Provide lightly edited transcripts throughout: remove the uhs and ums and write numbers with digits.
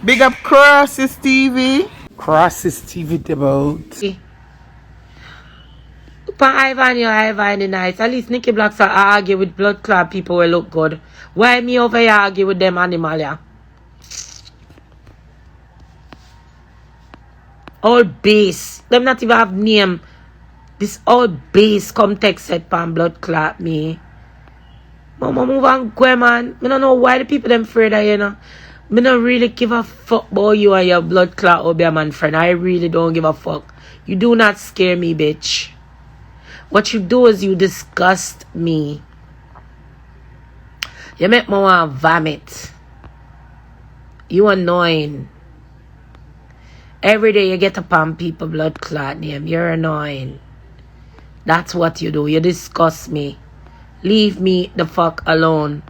Big up Crosses TV. Crosses TV about. Pa Ivan nice. At least Nicky Blacks are argue with blood clot people will look good. Why me over here argue with them animal yeah? All base. Them not even have name. This all base come text set pan blood clot me. Mama move on go man. I don't know why the people them afraid of you know. Me don't really give a fuck about you and your blood clot or be a man friend. I really don't give a fuck. You do not scare me, bitch. What you do is you disgust me. You make me want to vomit. You annoying. Every day you get upon people blood clot name. You're annoying. That's what you do. You disgust me. Leave me the fuck alone.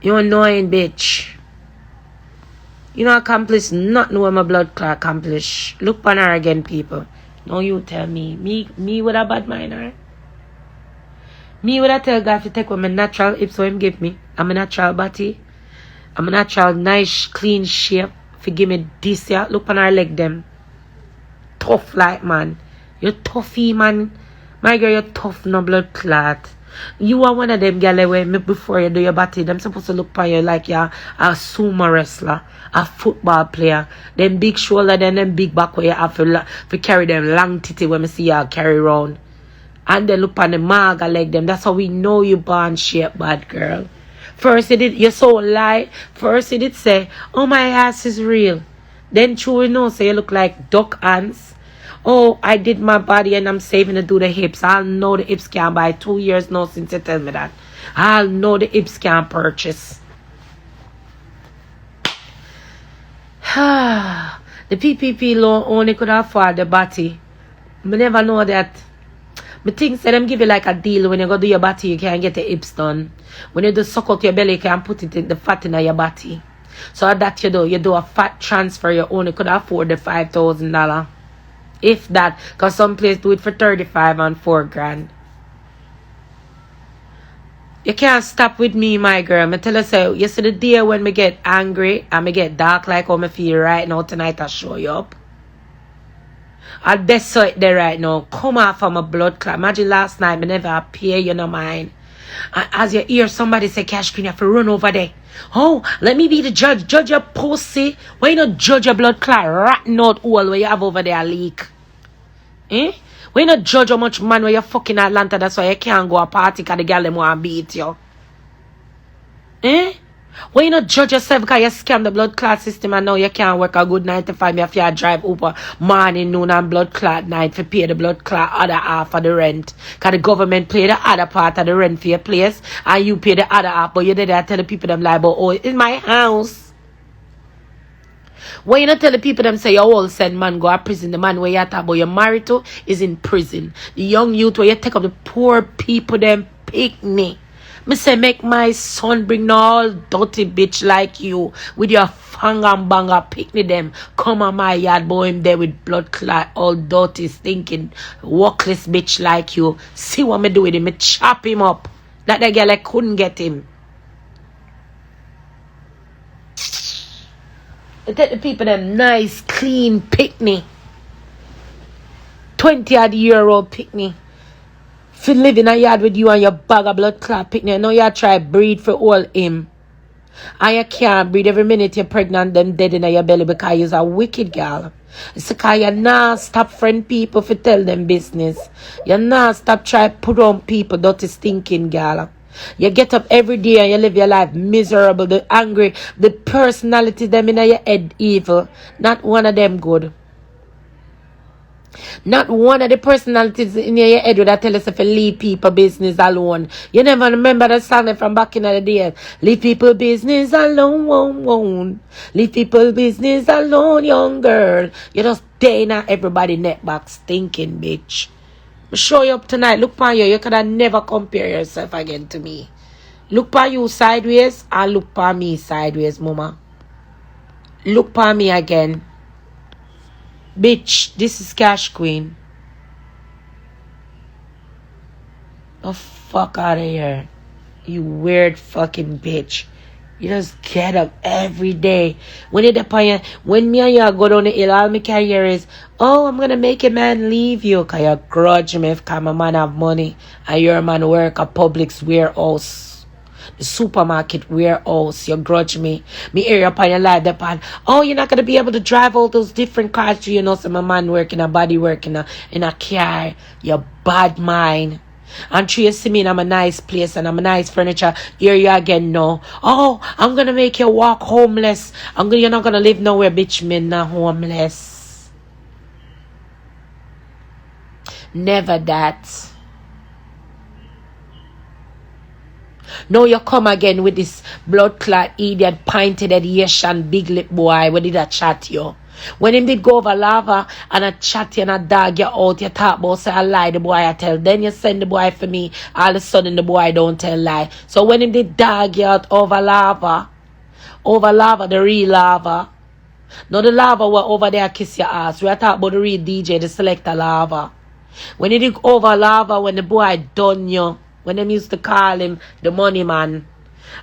You annoying bitch. You don't accomplish nothing what my blood clot accomplish. Look on her again, people. No, you tell me. Me with a bad mind, right? Me would I tell God to take with my natural hips so him give me. I'm a natural body. I'm a natural nice clean shape. For give me this yeah. Look on her leg them. Tough like man. You're toughy man. My girl, you're tough no blood clot. You are one of them girl where me before you do your body. Them supposed to look on you like you're a sumo wrestler, a football player. Them big shoulder, then them big back where you have to carry them long titty when me see you carry around. And then look on the maga like them. That's how we know you born shape bad girl. First it did you're so light. First it did say, oh my ass is real. Then true you know, so you look like duck ants. Oh, I did my body and I'm saving to do the hips. I'll know the hips can buy 2 years now since you tell me that. I'll know the hips can purchase. The PPP loan only could afford the body. I never know that. Me think say them give you like a deal when you go do your body, you can get the hips done. When you do suck out your belly, you can put it in the fat in your body. So that you do a fat transfer, you only could afford the $5,000. If that, because some place do it for 35 and 4 grand. You can't stop with me, my girl. Me tell you so, you see the day when me get angry and me get dark like how me feel right now tonight, I show you up. I'll best so it there right now. Come off of my blood clot. Imagine last night, me never appear, you know mine. And as you hear somebody say, Cashqueen, you have to run over there. Oh, let me be the judge. Judge your pussy. Why you not judge your blood clot ratting out all where you have over there a leak? Eh? Why you not judge how much man where you fucking Atlanta? That's why you can't go a party because the girl them want to beat you. Eh? Why you not judge yourself because you scam the blood clot system and now you can't work a good 9 to 5 if you drive over morning, noon and blood clot night to pay the blood clot other half of the rent. Because the government pay the other part of the rent for your place and you pay the other half, but you did that tell the people them like, but oh, it's my house. Why you not tell the people them say your whole send man go to prison? The man where you talk about you're married to is in prison. The young youth where you take up the poor people them picnic. Me say make my son bring no all dirty bitch like you with your fang and banger picnic them. Come on my yard boy him there with blood clot all dirty stinking workless bitch like you. See what me do with him? Me chop him up. That the girl I couldn't get him. I take the people them nice clean picnic. 20-odd-year-old picnic. If you live in a yard with you and your bag of blood clot picnic, now you try breed for all him. And you can't breed every minute you're pregnant, them dead in your belly because you're a wicked girl. It's because you not stop friend people for tell them business. You not stop try put on people dirty stinking girl. You get up every day and you live your life miserable, the angry, the personality them in your head evil. Not one of them good. Not one of the personalities in your head that tell us if you leave people business alone. You never remember the song from back in the day. Leave people business alone. Leave people business alone, young girl. You just staying at everybody neck back stinking bitch. I'll show you up tonight. Look on you. You could have never compare yourself again to me. Look on you sideways and look on me sideways, mama. Look on me again. Bitch, this is Cashqueen. Oh, fuck out of here. You weird fucking bitch. You just get up every day. When me and you go down the hill, all me can hear is, oh, I'm gonna make a man leave you. Cause you grudge me if my man have money and your man work a Publix warehouse. The supermarket warehouse. You grudge me. Me hear you upon your life upon, oh, you're not gonna be able to drive all those different cars to, you know, so my man working a body working in a car. You bad mind. And you see me, and I'm a nice place and I'm a nice furniture. Here you again no. Oh, I'm gonna make you walk homeless. You're not gonna live nowhere, bitch. Me not homeless. Never that. No, you come again with this blood clot idiot pinted head Asian big lip boy. What did I chat you? When him did go over lava and I chat you and I dog you out, you talk about say I lie, the boy I tell. Then you send the boy for me, all of a sudden the boy don't tell lie. So when him did dog you out over lava, the real lava. Not the lava were over there kiss your ass. We are talking about the real DJ, the selector lava. When he did over lava, when the boy done you, when them used to call him the money man,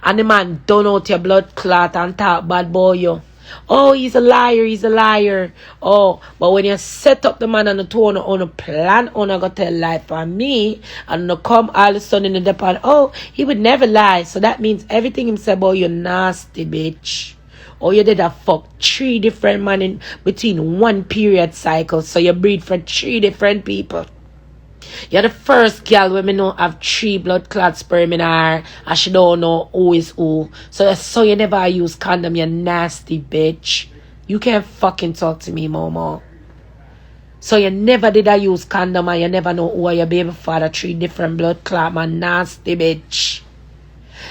and the man done out your blood clot and talk bad boy you. Oh, he's a liar. Oh, but when you set up the man on the tone on a plan on a go tell lie for me, and no come all of a sudden in the depot, oh, he would never lie. So that means everything him say about you nasty bitch. Or you did a fuck 3 different men in between one period cycle. So you breed for 3 different people. You're the first girl when me know have 3 blood clot sperm in her and she don't know who is who. So you never use condom, you nasty bitch. You can't fucking talk to me, Momo. So you never did I use condom and you never know who are your baby father. 3 different blood clot, man, nasty bitch.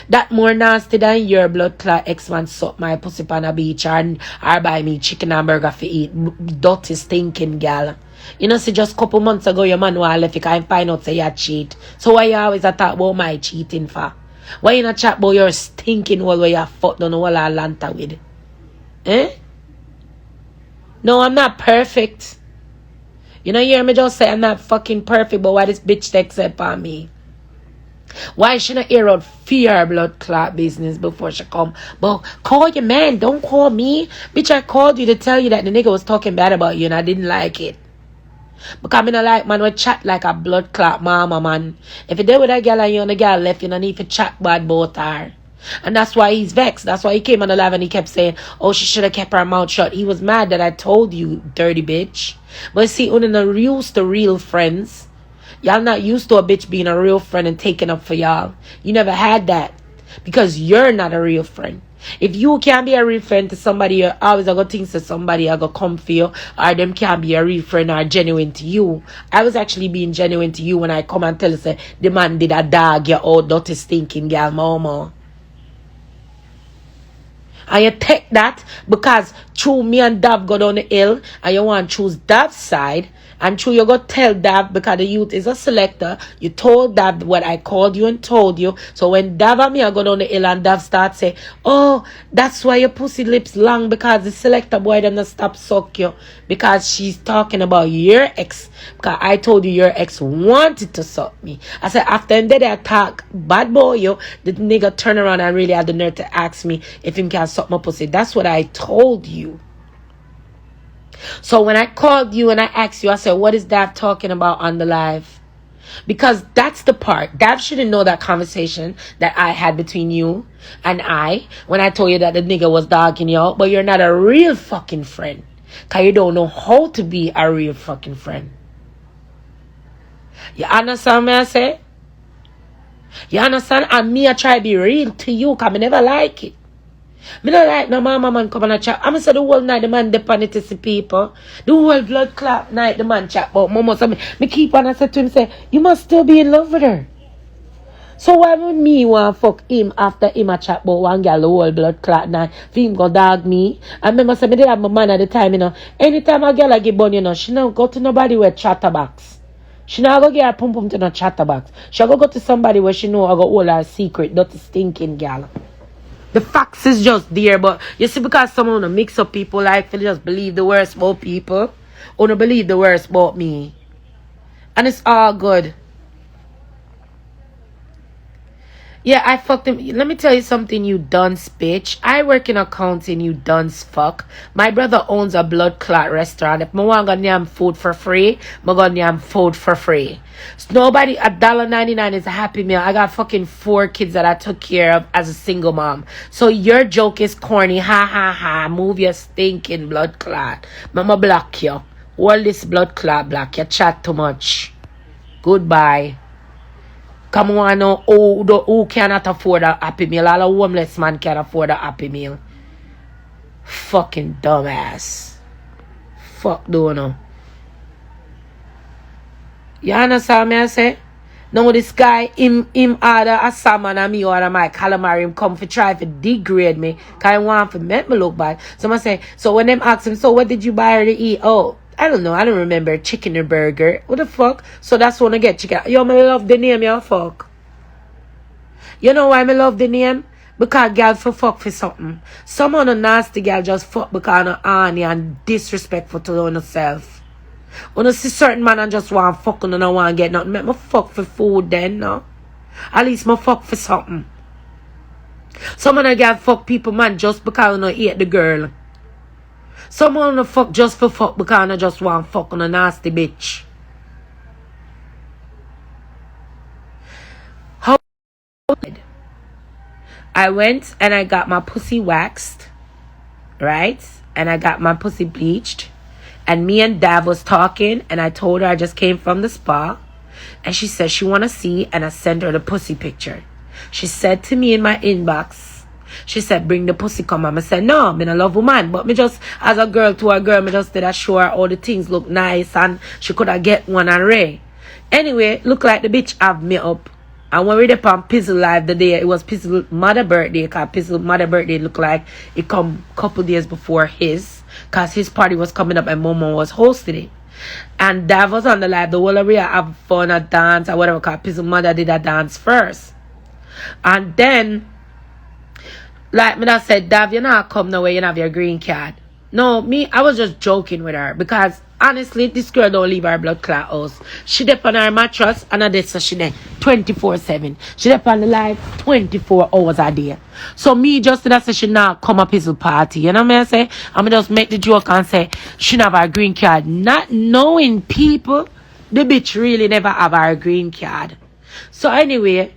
That more nasty than your blood clot ex-man suck my pussy on a beach or buy me chicken and burger for eat. Dirty stinking gal. You know, see, just couple months ago, your man was left, you can't find out say you cheat. So why you always talk about my cheating for? Why you not chat about your stinking wall where you fucked on the wall Atlanta with? Eh? No, I'm not perfect. You know, you hear me just say I'm not fucking perfect, but why this bitch takes up on me? Why she not air out fear blood clot business before she come? But call your man, don't call me. Bitch, I called you to tell you that the nigga was talking bad about you and I didn't like it. Because I don't like man we chat like a blood clot mama, man. If you deal with a girl and you and the girl left, you don't need to chat bad about her. And that's why he's vexed. That's why he came on the live and he kept saying, oh, she should have kept her mouth shut. He was mad that I told you, dirty bitch. But see, you're not used to real friends. Y'all not used to a bitch being a real friend and taking up for y'all. You never had that. Because you're not a real friend. If you can't be a real friend to somebody, you always going to think to somebody I go come for you, or them can't be a real friend or genuine to you. I was actually being genuine to you when I come and tell you, say, the man did a dog, you old dirty stinking gal, mama. And you take that because through me and Dav go down the hill and you want to choose Dav's side. And true, you go tell Dav because the youth is a selector. You told Dav what I called you and told you. So when Dav and me I go down the hill and Dav start say, oh, that's why your pussy lips long because the selector boy them not stop suck you. Because she's talking about your ex. Because I told you your ex wanted to suck me. I said after him did I talk bad boy you, the nigga turn around and really had the nerve to ask me if him can suck my pussy. That's what I told you. So when I called you and I asked you, I said, what is Dav talking about on the live? Because that's the part. Dav shouldn't know that conversation that I had between you and I when I told you that the nigga was dogging you out. But you're not a real fucking friend. Because you don't know how to be a real fucking friend. You understand what I say? You understand? And me, I try to be real to you because I never like it. Me not like no mama man come on a chat. I'm say the whole night the man depend it to see people. The whole blood clot night the man chat about mama. So me keep on and say to him say, you must still be in love with her. So why would me want fuck him after him a chat about one girl the whole blood clot night? For him go dog me. I remember say me did have my man at the time, you know. Anytime a girl I get born, you know, she don't go to nobody with chatterbox. She not go get her pum pum to no chatterbox. She go to somebody where she know I go hold her secret, dirty stinking girl. The facts is just there, but you see, because someone wanna mix up people like they just believe the worst about people, or not believe the worst about me. And it's all good. Yeah, I fucked him. Let me tell you something, you dunce bitch. I work in accounting, you dunce fuck. My brother owns a blood clot restaurant. If I want to name food for free, I'm going to name food for free. So nobody, $1.99 is a happy meal. I got fucking 4 kids that I took care of as a single mom. So your joke is corny. Ha ha ha. Move your stinking blood clot. Mama block you. All this blood clot block. You chat too much. Goodbye. Come on, no, who cannot afford a happy meal? All a homeless man can afford a happy meal. Fucking dumbass. Fuck, don't know. You understand me I say? Now this guy, him order a salmon and me order my calamari, him come for try to degrade me. Cause he want to make me look bad. So I say, so when them ask him, so what did you buy her to eat? Oh, I don't know. I don't remember. Chicken or burger. What the fuck? So that's when I get chicken. Yo, me love the name, yo, fuck. You know why me love the name? Because girl for fuck for something. Some of the nasty girl just fuck because of honey and disrespectful to herself. When I see certain man and just want fuck and I want to get nothing, make me fuck for food then, no? At least me fuck for something. Some of the girl fuck people, man, just because I hate the girl. Some of them fuck just for fuck because I just want fuck on a nasty bitch. How I went and I got my pussy waxed, right? And I got my pussy bleached. And me and Dav was talking and I told her I just came from the spa. And she said she want to see, and I sent her the pussy picture. She said to me in my inbox, she said, bring the pussy come. I said, no, I'm in a love woman. But me just, as a girl to a girl, me just did I show her all the things look nice and she could have get one and Ray. Anyway, look like the bitch have me up. And when we did on Pizzle Live the day, it was Pizzle mother birthday. Because Pizzle mother birthday looked like it come a couple days before his. Because his party was coming up and Momo was hosting it. And Dav was on the live. The whole area have fun, a dance or whatever. Because Pizzle mother did a dance first. And then, like me that said, Dav, you not come no way, you have your green card. No, me, I was just joking with her. Because, honestly, this girl don't leave her blood clot house. She dip on her mattress, and I did so she there 24/7. She dip on the live 24 hours a day. So me just that say she not come up his party. You know what I say? I'm just make the joke and say she not have her green card. Not knowing people, the bitch really never have her green card. So anyway,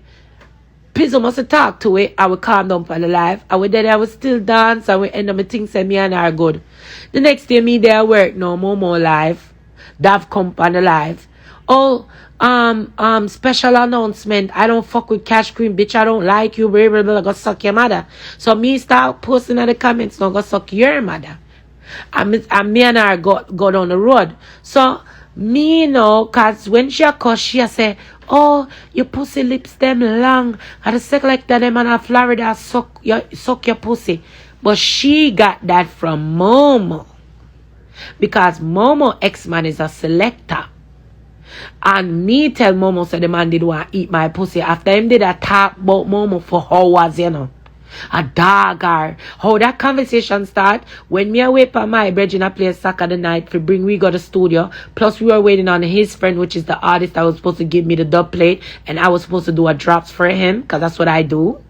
Pizzle must have talked to it. I would calm down for the life. I would then I would still dance. I would end up my things and me and her good. The next day me there work no more live. Dav come on the live. Oh, special announcement. I don't fuck with Cashqueen, bitch. I don't like you. Blah, blah, blah. Go suck your mother. So me start posting in the comments. No, go suck your mother. And me and her go down the road. So me know, cause when she cuss, she say, oh, your pussy lips them long. I just say like that them in Florida suck your pussy. But she got that from Momo. Because Momo ex-man is a selector. And me tell Momo so the man did want to eat my pussy. After him did a talk about Momo for hours, you know. A dog or how that conversation start when me away for my brethren I play soccer the night for bring we got the studio. Plus we were waiting on his friend, which is the artist that was supposed to give me the dub plate, and I was supposed to do a drops for him because that's what I do.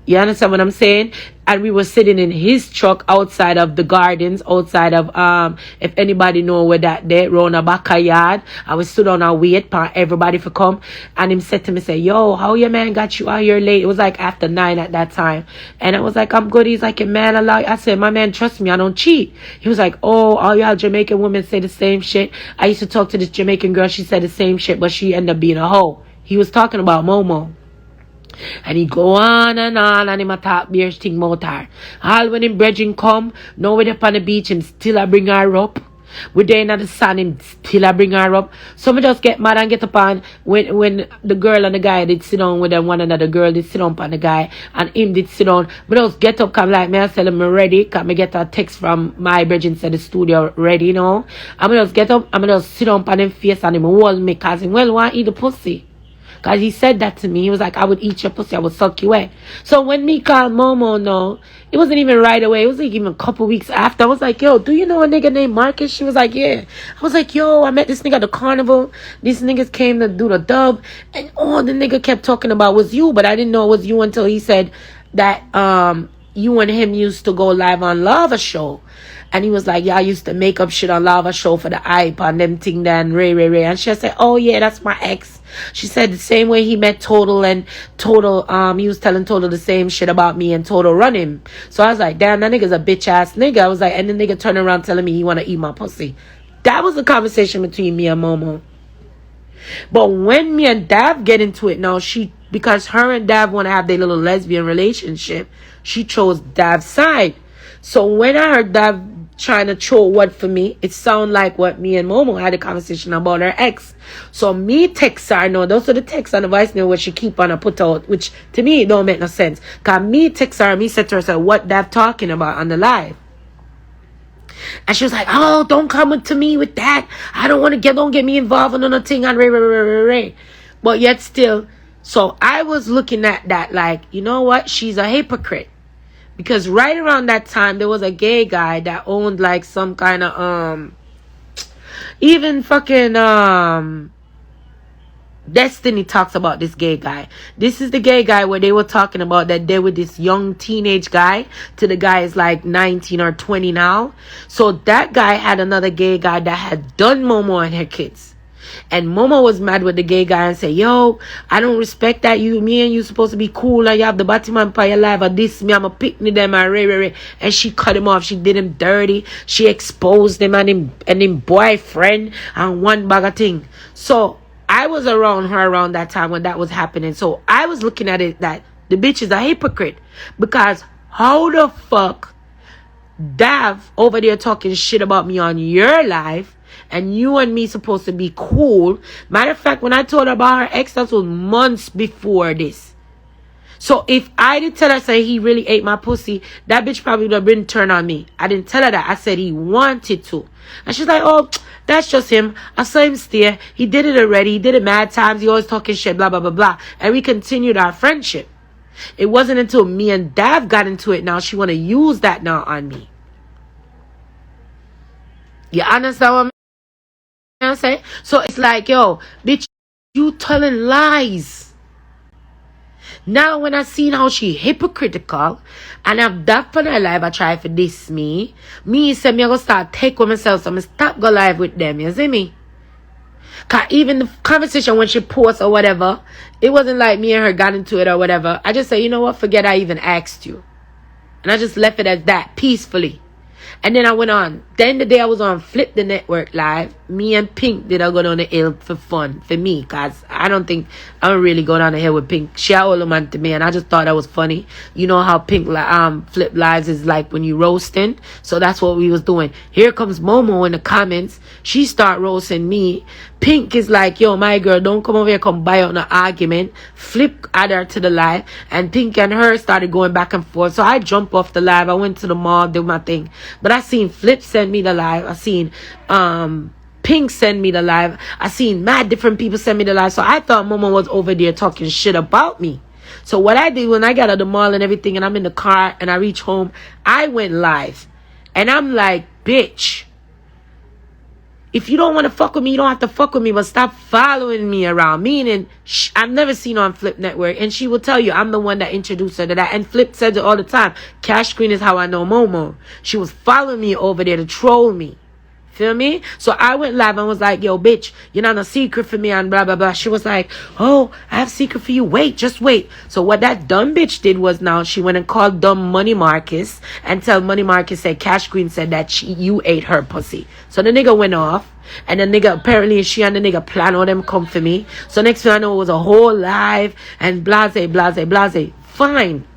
You understand what I'm saying? And we were sitting in his truck outside of the gardens, outside of if anybody know where that there round a backyard. I was stood on our wait for everybody to come. And him said to me, say, yo, how your man got you out here late? It was like after 9 at that time. And I was like, I'm good. He's like, man, I said, my man, trust me, I don't cheat. He was like, oh, all y'all Jamaican women say the same shit. I used to talk to this Jamaican girl, she said the same shit, but she ended up being a hoe. He was talking about Momo. And he go on and him a talk beer thing about her. All when him brethren come, now we're up on the beach, him still a bring her up. We're there in the sun, him still a bring her up. So me just get mad and get up on when the girl and the guy did sit down with them, one another girl did sit down on the guy and him did sit down. But just get up, come like me and tell him I'm ready. Cause me get a text from my brethren said the studio ready, you know. I'm just get up, I'm just sit down on him face and him hold me cause him well want eat the pussy. Cause he said that to me. He was like, I would eat your pussy, I would suck you wet. So when me called Momo, no, it wasn't even right away. It was like even a couple weeks after. I was like, yo, do you know a nigga named Marcus? She was like, yeah. I was like, yo, I met this nigga at the carnival. These niggas came to do the dub. And all the nigga kept talking about was you. But I didn't know it was you until he said that you and him used to go live on Lava Show. And he was like, yeah, I used to make up shit on Lava Show for the hype and them thing then Ray. And she said, oh yeah, that's my ex. She said the same way he met Total, and Total, he was telling Total the same shit about me, and Total run him. So I was like, damn, that nigga's a bitch ass nigga. I was like, and the nigga turned around telling me he want to eat my pussy. That was the conversation between me and Momo. But when me and Dav get into it now, because her and Dav want to have their little lesbian relationship, she chose Dav's side. So when I heard Dav trying to throw what for me, it sounded like what me and Momo had a conversation about her ex. So me text her, no, those are the texts on the voice note what she keep on and put out, which to me it don't make no sense. Cause me text her, me said to her, so what Dav talking about on the live? And she was like, oh, don't come to me with that. I don't get me involved in another thing on Ray. But yet still, so I was looking at that like, you know what? She's a hypocrite. Because right around that time, there was a gay guy that owned like some kind of, even fucking, Destiny talks about this gay guy. This is the gay guy where they were talking about that they were this young teenage guy to the guy is like 19 or 20 now. So that guy had another gay guy that had done Momo and her kids. And Momo was mad with the gay guy and said, yo, I don't respect that. Me and you supposed to be cool and you have the Batman Empire live and this me, I'm a picnic them and Ray. And she cut him off. She did him dirty. She exposed him and him boyfriend and one bag of thing. So I was around her around that time when that was happening. So I was looking at it that the bitch is a hypocrite. Because how the fuck Dav over there talking shit about me on your life, and you and me supposed to be cool. Matter of fact, when I told her about her ex, that was months before this. So if I didn't tell her, say he really ate my pussy, that bitch probably would have been turned on me. I didn't tell her that. I said he wanted to. And she's like, oh, that's just him. I saw him stare. He did it already. He did it mad times. He always talking shit, blah, blah, blah, blah. And we continued our friendship. It wasn't until me and Dav got into it now. She want to use that now on me. You understand what I'm saying? So it's like, yo, bitch, you telling lies. Now when I seen how she hypocritical and I've that for her life, I try for this me say me I go start take with myself, so I stop go live with them, you see me? Cause even the conversation when she posts or whatever, it wasn't like me and her got into it or whatever. I just say, you know what, forget I even asked you. And I just left it as that, peacefully. And then I went on. Then the day I was on Flip the Network live, me and Pink did I go down the hill for fun, for me, because I don't really go down the hill with Pink. She a older man to me, and I just thought that was funny. You know how Pink Flip lives is like when you roasting. So that's what we was doing. Here comes Momo in the comments. She start roasting me. Pink is like, yo, my girl, don't come over here, come buy out no argument. Flip add her to the live, and Pink and her started going back and forth. So I jumped off the live. I went to the mall, did my thing. But I seen Flip send me the live. I seen Pink send me the live. I seen mad different people send me the live. So I thought Momo was over there talking shit about me. So what I did when I got out of the mall and everything, and I'm in the car and I reach home, I went live. And I'm like, bitch, if you don't want to fuck with me, you don't have to fuck with me, but stop following me around. Meaning, I've never seen her on Flip Network, and she will tell you I'm the one that introduced her to that. And Flip says it all the time. Cashqueen is how I know Momo. She was following me over there to troll me. Feel me? So I went live and was like, yo, bitch, you're not a secret for me and blah, blah, blah. She was like, oh, I have a secret for you. Wait, just wait. So what that dumb bitch did was now she went and called dumb Money Marcus and tell Money Marcus said Cashqueen said that you ate her pussy. So the nigga went off. And the nigga, apparently she and the nigga plan all them come for me. So next thing I know, it was a whole live and blase. Fine.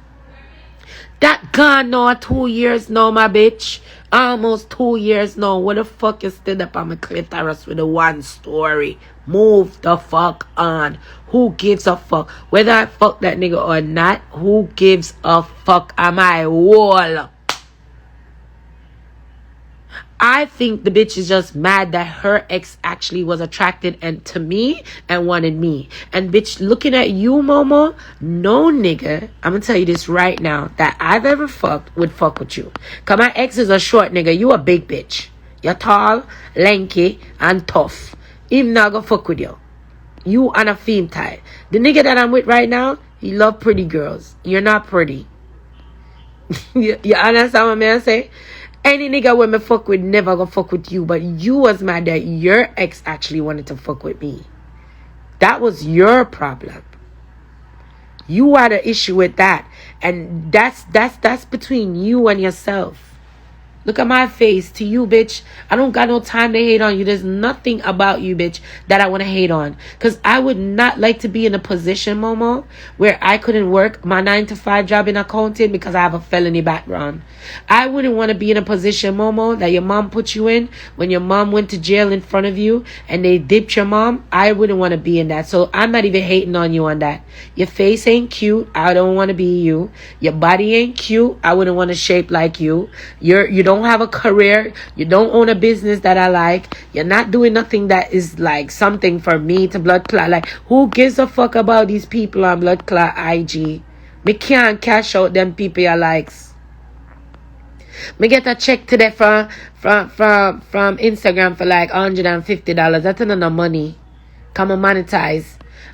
That gone now 2 years now, my bitch. Almost 2 years now. What the fuck you stood up on my clitoris with a one story? Move the fuck on. Who gives a fuck? Whether I fuck that nigga or not, who gives a fuck? Am I wall? I think the bitch is just mad that her ex actually was attracted and to me and wanted me. And bitch, looking at you, Momo, no nigga, I'm gonna tell you this right now, that I've ever fucked would fuck with you. Cause my ex is a short nigga, you a big bitch. You're tall, lanky, and tough. Even not gonna fuck with you. You on a theme type. The nigga that I'm with right now, he love pretty girls. You're not pretty. you understand what I'm saying? Any nigga when me fuck with never gonna fuck with you, but you was mad that your ex actually wanted to fuck with me. That was your problem. You had an issue with that, and that's between you and yourself. Look at my face. To you, bitch, I don't got no time to hate on you. There's nothing about you, bitch, that I want to hate on. Because I would not like to be in a position, Momo, where I couldn't work my 9-to-5 job in accounting because I have a felony background. I wouldn't want to be in a position, Momo, that your mom put you in when your mom went to jail in front of you and they dipped your mom. I wouldn't want to be in that. So I'm not even hating on you on that. Your face ain't cute. I don't want to be you. Your body ain't cute. I wouldn't want to shape like you. You don't have a career. You don't own a business that I like. You're not doing nothing that is like something for me to blood clot. Like, who gives a fuck about these people on blood clot IG? Me can't cash out them people you likes. Me get a check today from Instagram for like $150. That's not enough money. Come and monetize.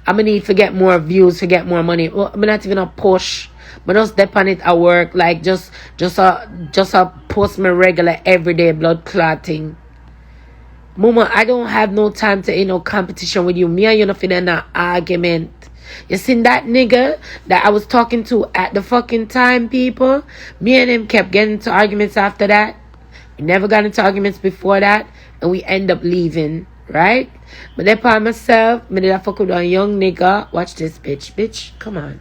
I'm gonna need to get more views, to get more money. Well, I'm not even a push. But just step on it at work, like just a post my regular everyday blood clotting. Mama, I don't have no time to no competition with you. Me and you not in an argument. You seen that nigga that I was talking to at the fucking time, people? Me and him kept getting into arguments after that. We never got into arguments before that, and we end up leaving, right? But then by myself, me did I fuck with a young nigga. Watch this, bitch. Bitch, come on.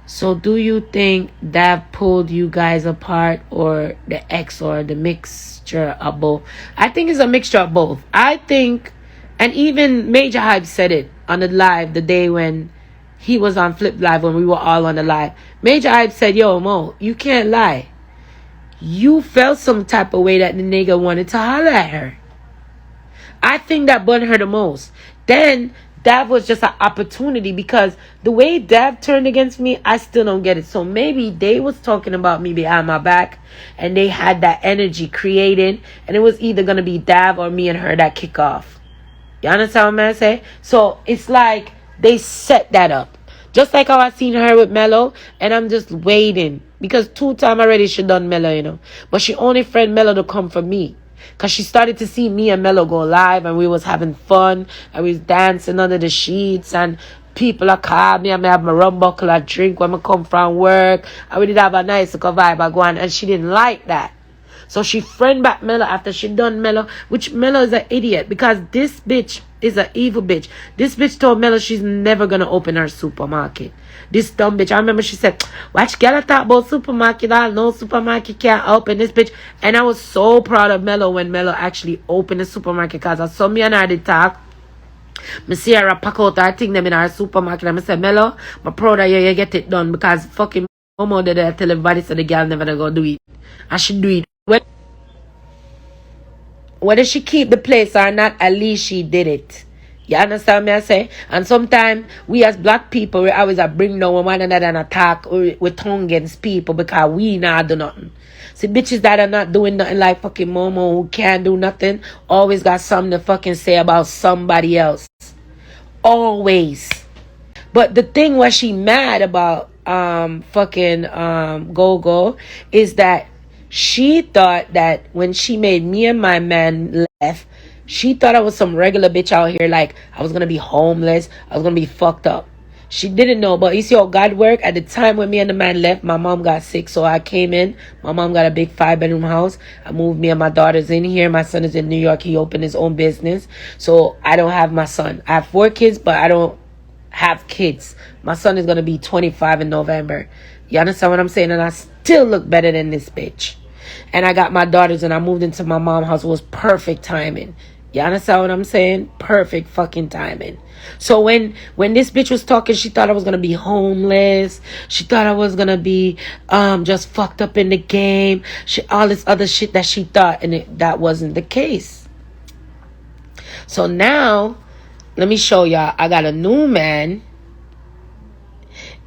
So do you think that pulled you guys apart, or the ex, or the mixture of both? I think it's a mixture of both. I think, and even Major Hype said it on the live the day when he was on Flip Live, when we were all on the live. Major Hype said, yo, Mo, you can't lie. You felt some type of way that the nigga wanted to holler at her. I think that burned her the most. Then Dav was just an opportunity, because the way Dav turned against me, I still don't get it. So maybe they was talking about me behind my back, and they had that energy created, and it was either going to be Dav or me and her that kick off. You understand what I'm saying? So it's like they set that up. Just like how I seen her with Mello, and I'm just waiting. Because 2 times already she done Mello, But she only friend Mello to come for me. Because she started to see me and Mello go live, and we was having fun, and we was dancing under the sheets, and people are calling me, and I have my rum buckle, I drink when I come from work, and we did have a nice vibe, I go on, and she didn't like that. So she friend back Mello after she done Mello, which Mello is an idiot, because this bitch is an evil bitch. This bitch told Mello she's never gonna open her supermarket. This dumb bitch. I remember she said, watch girl talk about supermarket. I know supermarket can't open this bitch. And I was so proud of Mello when Mello actually opened the supermarket, because I saw me and her did talk. I see her pack out her thing them in her supermarket, and I said, Mello, I'm proud of you get it done, because fucking mama did I tell everybody so the girl never gonna do it. And she do it. Whether she keep the place or not, at least she did it. You understand me I say? And sometimes we as black people, we always bring down one another and attack with tongue against people because we not do nothing. See, bitches that are not doing nothing, like fucking Momo, who can't do nothing, always got something to fucking say about somebody else. Always. But the thing what she mad about fucking Go-Go is that she thought that when she made me and my man left, she thought I was some regular bitch out here, like I was gonna be homeless, I was gonna be fucked up. She didn't know. But you see how God worked? At the time when me and the man left, my mom got sick, so I came in. My mom got a big 5-bedroom house. I moved me and my daughters in here. My son is in New York. He opened his own business, so I don't have my son. I have 4 kids, but I don't have kids. My son is gonna be 25 in November. You understand what I'm saying? And I still look better than this bitch. And I got my daughters, and I moved into my mom's house. It was perfect timing. You understand what I'm saying? Perfect fucking timing. So when this bitch was talking, she thought I was gonna be homeless. She thought I was gonna be just fucked up in the game. All this other shit that she thought, and that wasn't the case. So now, let me show y'all. I got a new man,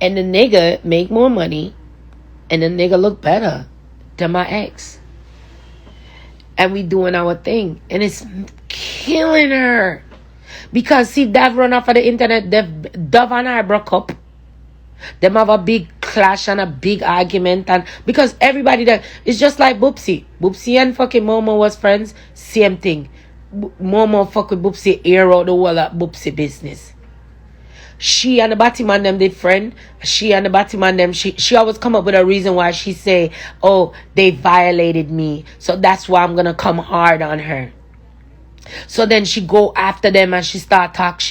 and the nigga make more money, and the nigga look better than my ex. And we doing our thing, and it's killing her. Because see, Dav run off of the internet. Dove and I broke up. Them have a big clash and a big argument, and because everybody that it's just like Boopsie and fucking Momo was friends. Same thing. Momo fuck with Boopsie, air out the whole of Boopsie business. She and the Batman them did friend. She and the Batman them, she always come up with a reason why she say, oh, they violated me, so that's why I'm gonna come hard on her. So then she go after them and she start talk